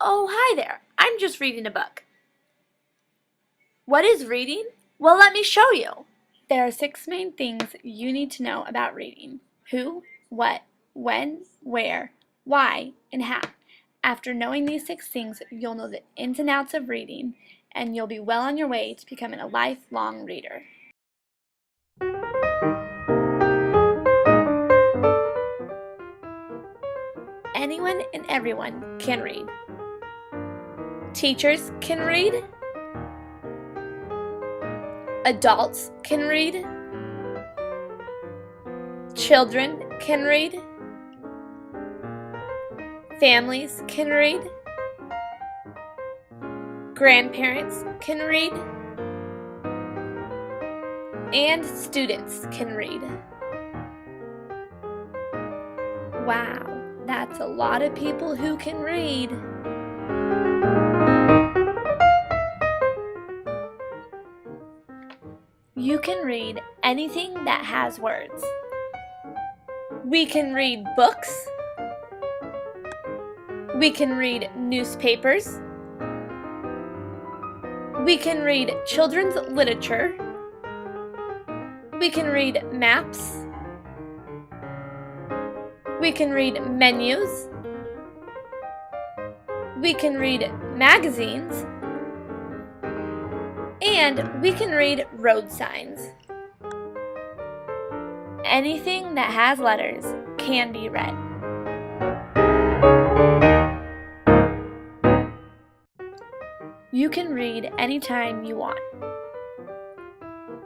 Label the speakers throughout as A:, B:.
A: Oh, hi there. I'm just reading a book. What is reading? Well, let me show you. There are 6 main things you need to know about reading. Who, what, when, where, why, and how. After knowing these 6 things, you'll know the ins and outs of reading, and you'll be well on your way to becoming a lifelong reader. Anyone and everyone can read. Teachers can read. Adults can read. Children can read. Families can read. Grandparents can read. And students can read. Wow, that's a lot of people who can read. You can read anything that has words. We can read books. We can read newspapers. We can read children's literature. We can read maps. We can read menus. We can read magazines. And we can read road signs. Anything that has letters can be read. You can read anytime you want.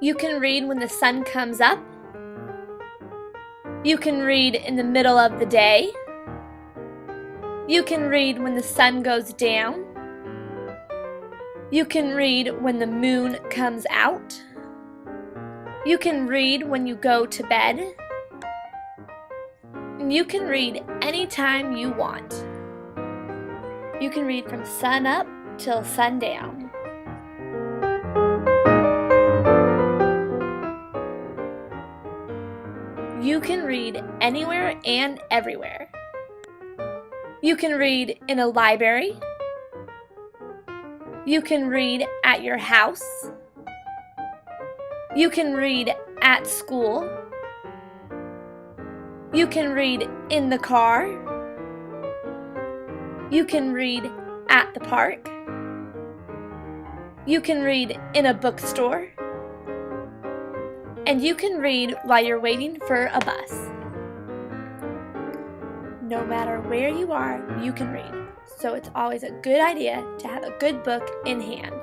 A: You can read when the sun comes up. You can read in the middle of the day. You can read when the sun goes down. You can read when the moon comes out. You can read when you go to bed. And you can read anytime you want. You can read from sun up till sundown. You can read anywhere and everywhere. You can read in a library. You can read at your house. You can read at school. You can read in the car. You can read at the park. You can read in a bookstore. And you can read while you're waiting for a bus. No matter where you are, you can read. So it's always a good idea to have a good book in hand.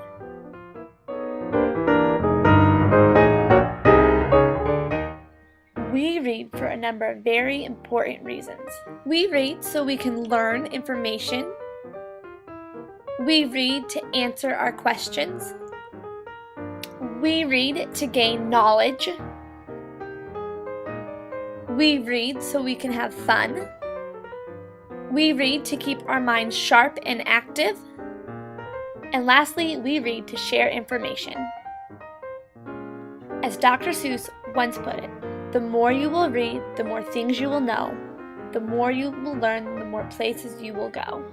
A: We read for a number of very important reasons. We read so we can learn information. We read to answer our questions. We read to gain knowledge. We read so we can have fun. We read to keep our minds sharp and active. And lastly, we read to share information. As Dr. Seuss once put it, the more you will read, the more things you will know. The more you will learn, the more places you will go.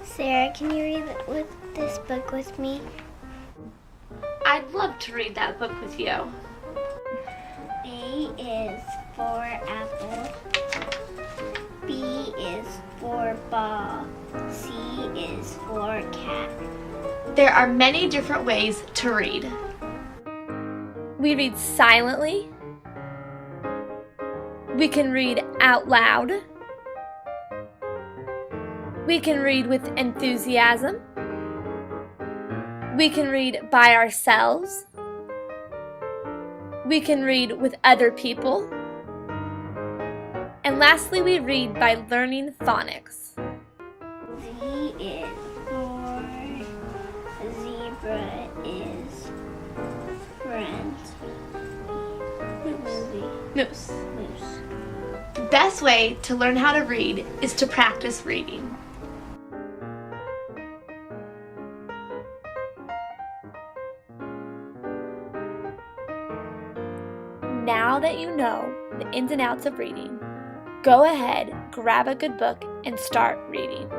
B: Sarah, can you read this book with me?
A: I'd love to read that book with you.
B: A is for apple. B is for ball. C is for cat.
A: There are many different ways to read. We read silently. We can read out loud. We can read with enthusiasm. We can read by ourselves. We can read with other people. And lastly, we read by learning phonics.
B: Z is for zebra is friend.
A: Moose.
B: Moose.
A: The best way to learn how to read is to practice reading. Now that you know the ins and outs of reading, go ahead, grab a good book, and start reading.